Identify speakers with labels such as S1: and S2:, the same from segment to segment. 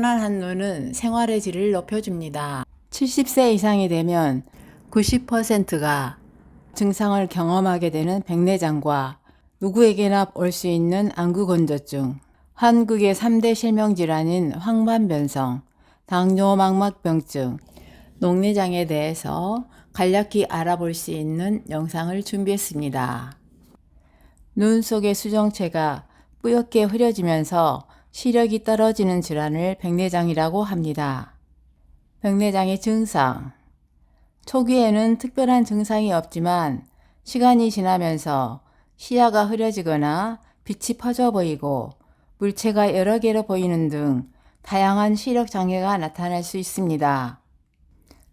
S1: 편안한 눈은 생활의 질을 높여줍니다. 70세 이상이 되면 90%가 증상을 경험하게 되는 백내장과 누구에게나 올 수 있는 안구건조증, 한국의 3대 실명질환인 황반변성, 당뇨망막병증, 녹내장에 대해서 간략히 알아볼 수 있는 영상을 준비했습니다. 눈 속의 수정체가 뿌옇게 흐려지면서 시력이 떨어지는 질환을 백내장이라고 합니다. 백내장의 증상. 초기에는 특별한 증상이 없지만 시간이 지나면서 시야가 흐려지거나 빛이 퍼져 보이고 물체가 여러 개로 보이는 등 다양한 시력 장애가 나타날 수 있습니다.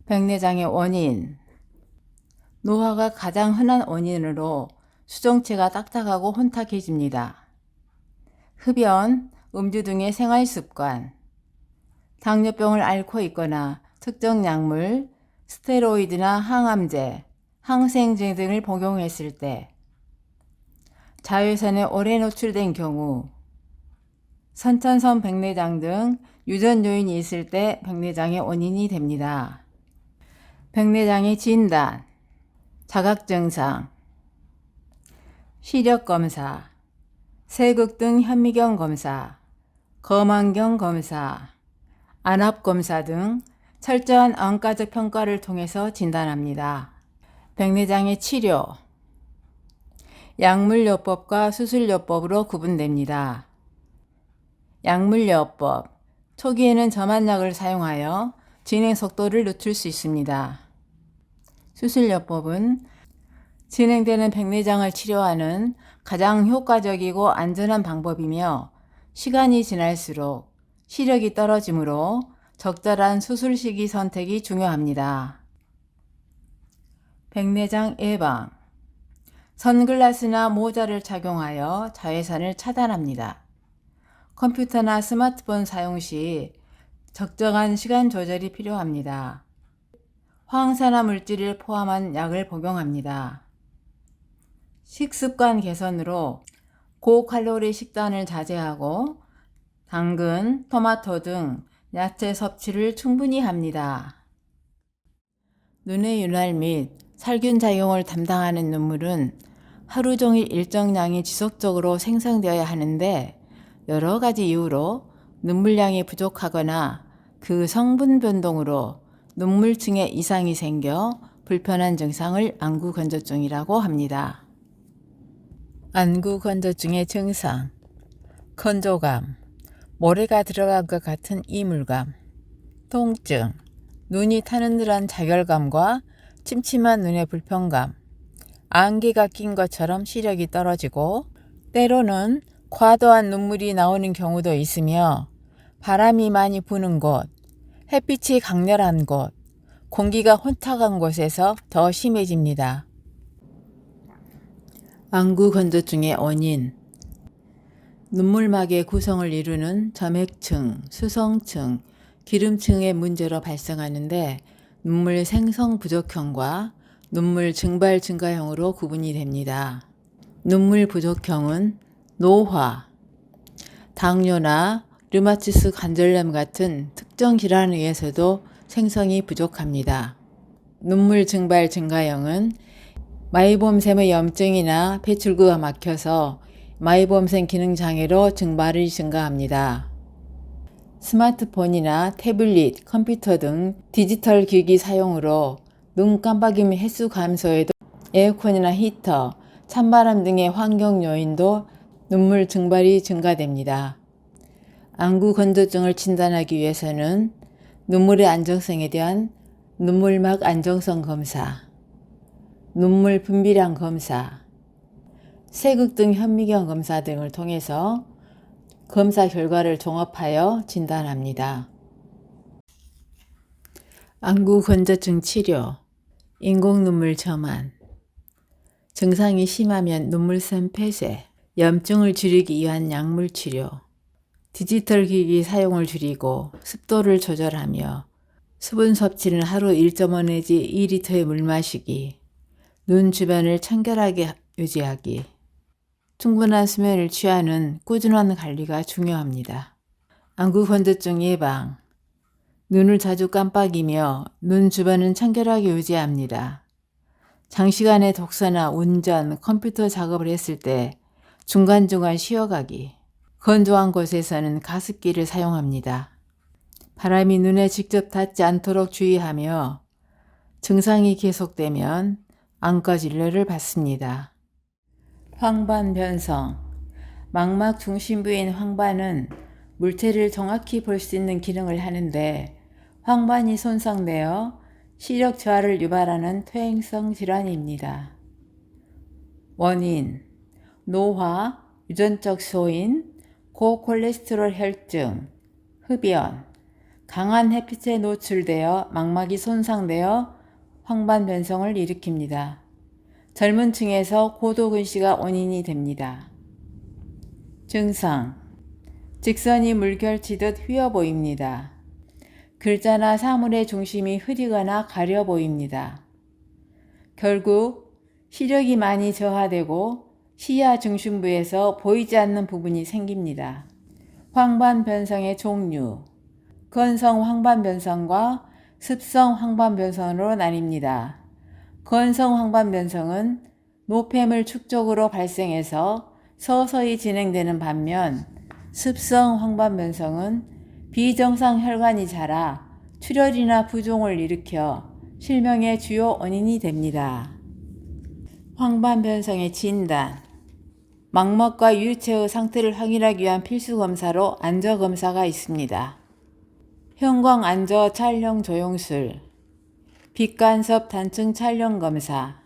S1: 백내장의 원인. 노화가 가장 흔한 원인으로 수정체가 딱딱하고 혼탁해집니다. 흡연, 음주 등의 생활 습관, 당뇨병을 앓고 있거나 특정 약물, 스테로이드나 항암제, 항생제 등을 복용했을 때, 자외선에 오래 노출된 경우, 선천성 백내장 등 유전 요인이 있을 때 백내장의 원인이 됩니다. 백내장의 진단, 자각증상, 시력검사, 세극등 현미경 검사, 검안경 검사, 안압검사 등 철저한 안과적 평가를 통해서 진단합니다. 백내장의 치료, 약물요법과 수술요법으로 구분됩니다. 약물요법, 초기에는 점안약을 사용하여 진행 속도를 늦출 수 있습니다. 수술요법은 진행되는 백내장을 치료하는 가장 효과적이고 안전한 방법이며 시간이 지날수록 시력이 떨어지므로 적절한 수술 시기 선택이 중요합니다. 백내장 예방. 선글라스나 모자를 착용하여 자외선을 차단합니다. 컴퓨터나 스마트폰 사용 시 적정한 시간 조절이 필요합니다. 황산화 물질을 포함한 약을 복용합니다. 식습관 개선으로 고칼로리 식단을 자제하고 당근, 토마토 등 야채 섭취를 충분히 합니다. 눈의 윤활 및 살균 작용을 담당하는 눈물은 하루 종일 일정량이 지속적으로 생성되어야 하는데 여러 가지 이유로 눈물량이 부족하거나 그 성분 변동으로 눈물층에 이상이 생겨 불편한 증상을 안구건조증이라고 합니다. 안구건조증의 증상. 건조감, 모래가 들어간 것 같은 이물감, 통증, 눈이 타는 듯한 자결감과 침침한 눈의 불편감, 안개가 낀 것처럼 시력이 떨어지고 때로는 과도한 눈물이 나오는 경우도 있으며 바람이 많이 부는 곳, 햇빛이 강렬한 곳, 공기가 혼탁한 곳에서 더 심해집니다. 안구건조증의 원인. 눈물막의 구성을 이루는 점액층, 수성층, 기름층의 문제로 발생하는데 눈물 생성 부족형과 눈물 증발 증가형으로 구분이 됩니다. 눈물 부족형은 노화, 당뇨나 류마티스 관절염 같은 특정 질환에 의해서도 생성이 부족합니다. 눈물 증발 증가형은 마이봄샘의 염증이나 배출구가 막혀서 마이봄샘 기능 장애로 증발이 증가합니다. 스마트폰이나 태블릿, 컴퓨터 등 디지털 기기 사용으로 눈 깜빡임 횟수 감소에도 에어컨이나 히터, 찬바람 등의 환경 요인도 눈물 증발이 증가됩니다. 안구 건조증을 진단하기 위해서는 눈물의 안정성에 대한 눈물막 안정성 검사, 눈물 분비량 검사, 세극등 현미경 검사 등을 통해서 검사 결과를 종합하여 진단합니다. 안구 건조증 치료, 인공눈물 점안, 증상이 심하면 눈물샘 폐쇄, 염증을 줄이기 위한 약물 치료, 디지털 기기 사용을 줄이고 습도를 조절하며 수분 섭취는 하루 1.5 내지 2리터의 물 마시기, 눈 주변을 청결하게 유지하기, 충분한 수면을 취하는 꾸준한 관리가 중요합니다. 안구건조증 예방. 눈을 자주 깜빡이며 눈 주변은 청결하게 유지합니다. 장시간의 독서나 운전, 컴퓨터 작업을 했을 때 중간중간 쉬어가기. 건조한 곳에서는 가습기를 사용합니다. 바람이 눈에 직접 닿지 않도록 주의하며 증상이 계속되면 안과 진료를 받습니다. 황반 변성. 망막 중심부인 황반은 물체를 정확히 볼 수 있는 기능을 하는데 황반이 손상되어 시력 저하를 유발하는 퇴행성 질환입니다. 원인: 노화, 유전적 소인, 고콜레스테롤 혈증, 흡연, 강한 햇빛에 노출되어 망막이 손상되어 황반 변성을 일으킵니다. 젊은 층에서 고도근시가 원인이 됩니다. 증상: 직선이 물결치듯 휘어 보입니다. 글자나 사물의 중심이 흐리거나 가려 보입니다. 결국 시력이 많이 저하되고 시야 중심부에서 보이지 않는 부분이 생깁니다. 황반 변성의 종류: 건성 황반 변성과 습성 황반 변성으로 나뉩니다. 건성 황반 변성은 노폐물 축적으로 발생해서 서서히 진행되는 반면 습성 황반 변성은 비정상 혈관이 자라 출혈이나 부종을 일으켜 실명의 주요 원인이 됩니다. 황반 변성의 진단. 망막과 유리체의 상태를 확인하기 위한 필수 검사로 안저 검사가 있습니다. 형광 안저 촬영 조영술, 빛간섭 단층 촬영 검사,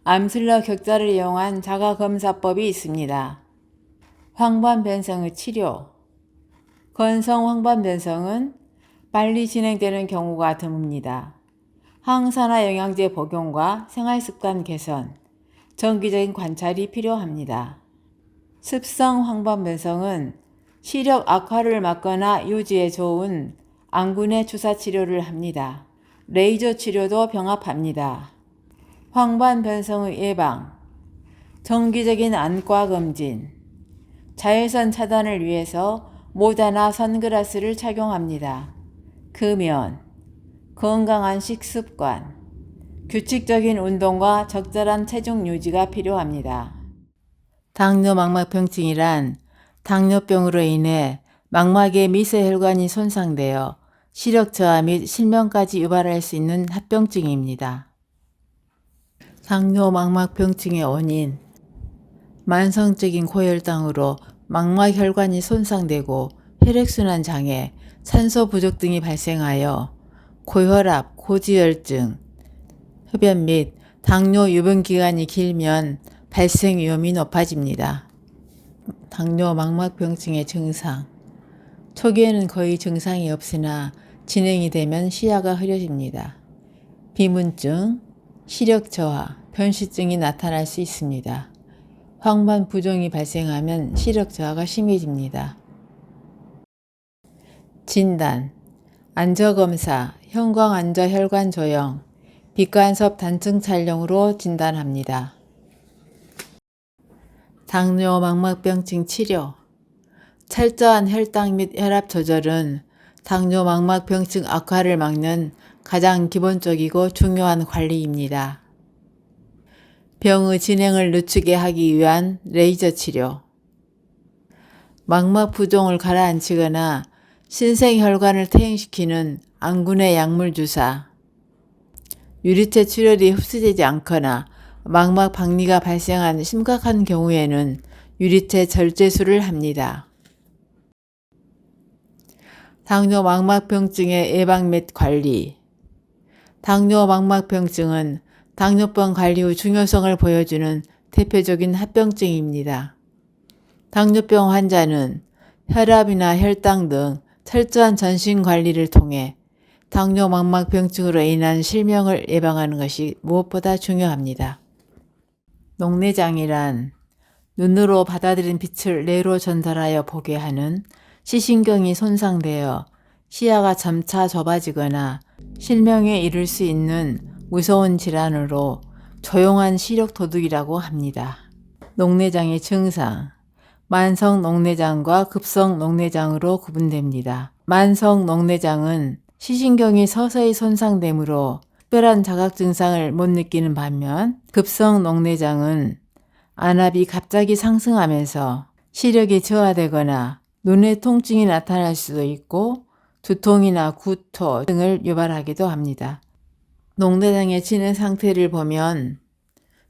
S1: 암슬러 격자를 이용한 자가 검사법이 있습니다. 황반 변성의 치료. 건성 황반 변성은 빨리 진행되는 경우가 드뭅니다. 항산화 영양제 복용과 생활습관 개선, 정기적인 관찰이 필요합니다. 습성 황반 변성은 시력 악화를 막거나 유지에 좋은 안구내 주사 치료를 합니다. 레이저 치료도 병합합니다. 황반 변성의 예방. 정기적인 안과 검진, 자외선 차단을 위해서 모자나 선글라스를 착용합니다. 금연, 건강한 식습관, 규칙적인 운동과 적절한 체중 유지가 필요합니다. 당뇨 망막병증이란 당뇨병으로 인해 망막의 미세혈관이 손상되어 시력 저하 및 실명까지 유발할 수 있는 합병증입니다. 당뇨 망막병증의 원인. 만성적인 고혈당으로 망막혈관이 손상되고 혈액순환 장애, 산소 부족 등이 발생하여 고혈압, 고지혈증, 흡연 및 당뇨 유병 기간이 길면 발생 위험이 높아집니다. 당뇨 망막병증의 증상. 초기에는 거의 증상이 없으나 진행이 되면 시야가 흐려집니다. 비문증, 시력 저하, 변시증이 나타날 수 있습니다. 황반 부종이 발생하면 시력 저하가 심해집니다. 진단. 안저검사, 형광 안저 혈관 조형, 빛간섭 단층 촬영으로 진단합니다. 당뇨 망막병증 치료. 철저한 혈당 및 혈압 조절은 당뇨 망막병증 악화를 막는 가장 기본적이고 중요한 관리입니다. 병의 진행을 늦추게 하기 위한 레이저 치료. 망막 부종을 가라앉히거나 신생혈관을 퇴행시키는 안구내 약물 주사. 유리체 출혈이 흡수되지 않거나 망막 박리가 발생한 심각한 경우에는 유리체 절제술을 합니다. 당뇨 망막병증의 예방 및 관리. 당뇨 망막병증은 당뇨병 관리 후 중요성을 보여주는 대표적인 합병증입니다. 당뇨병 환자는 혈압이나 혈당 등 철저한 전신 관리를 통해 당뇨 망막병증으로 인한 실명을 예방하는 것이 무엇보다 중요합니다. 녹내장이란 눈으로 받아들인 빛을 뇌로 전달하여 보게 하는 시신경이 손상되어 시야가 점차 좁아지거나 실명에 이를 수 있는 무서운 질환으로 조용한 시력 도둑이라고 합니다. 녹내장의 증상. 만성 녹내장과 급성 녹내장으로 구분됩니다. 만성 녹내장은 시신경이 서서히 손상되므로 특별한 자각 증상을 못 느끼는 반면 급성 녹내장은 안압이 갑자기 상승하면서 시력이 저하되거나 눈의 통증이 나타날 수도 있고 두통이나 구토 등을 유발하기도 합니다. 녹내장의 진행 상태를 보면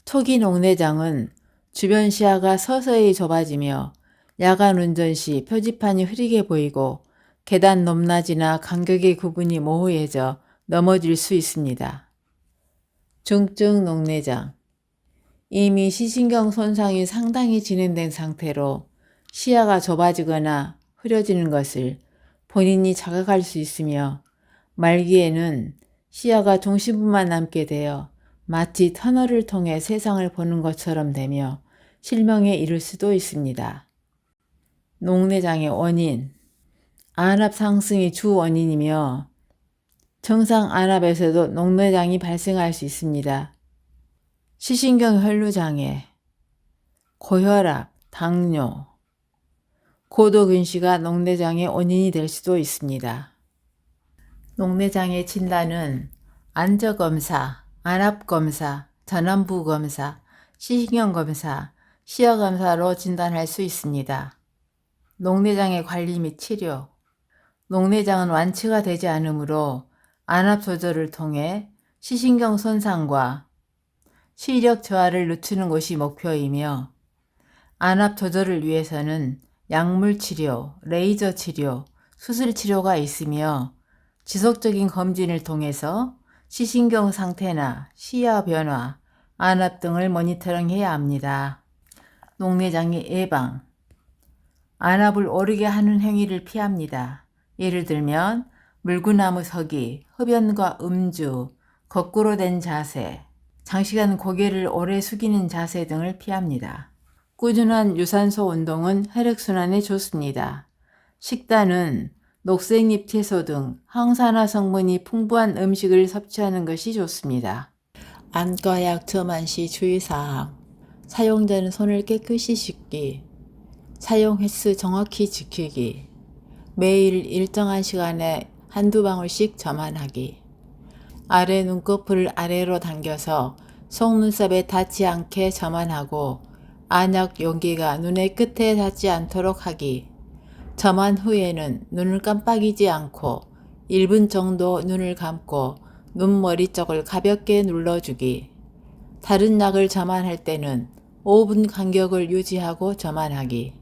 S1: 초기 녹내장은 주변 시야가 서서히 좁아지며 야간 운전 시 표지판이 흐리게 보이고 계단 높낮이나 간격의 구분이 모호해져 넘어질 수 있습니다. 중증 녹내장. 이미 시신경 손상이 상당히 진행된 상태로 시야가 좁아지거나 흐려지는 것을 본인이 자각할 수 있으며 말기에는 시야가 중심부만 남게 되어 마치 터널을 통해 세상을 보는 것처럼 되며 실명에 이를 수도 있습니다. 녹내장의 원인. 안압 상승이 주 원인이며 정상 안압에서도 녹내장이 발생할 수 있습니다. 시신경 혈루장애, 고혈압, 당뇨, 고도근시가 녹내장의 원인이 될 수도 있습니다. 녹내장의 진단은 안저검사, 안압검사, 전완부검사, 시신경검사, 시야검사로 진단할 수 있습니다. 녹내장의 관리 및 치료. 녹내장은 완치가 되지 않으므로 안압 조절을 통해 시신경 손상과 시력 저하를 늦추는 것이 목표이며 안압 조절을 위해서는 약물 치료, 레이저 치료, 수술 치료가 있으며 지속적인 검진을 통해서 시신경 상태나 시야 변화, 안압 등을 모니터링해야 합니다. 녹내장의 예방. 안압을 오르게 하는 행위를 피합니다. 예를 들면 물구나무 서기, 흡연과 음주, 거꾸로 된 자세, 장시간 고개를 오래 숙이는 자세 등을 피합니다. 꾸준한 유산소 운동은 혈액순환에 좋습니다. 식단은 녹색잎 채소 등 항산화 성분이 풍부한 음식을 섭취하는 것이 좋습니다. 안과약 점환 시 주의사항. 사용자는 손을 깨끗이 씻기, 사용 횟수 정확히 지키기, 매일 일정한 시간에 한두 방울씩 점환하기, 아래 눈꺼풀을 아래로 당겨서 속눈썹에 닿지 않게 점환하고 안약 용기가 눈의 끝에 닿지 않도록 하기, 점환 후에는 눈을 깜빡이지 않고 1분 정도 눈을 감고 눈머리 쪽을 가볍게 눌러주기, 다른 약을 점환할 때는 5분 간격을 유지하고 점환하기.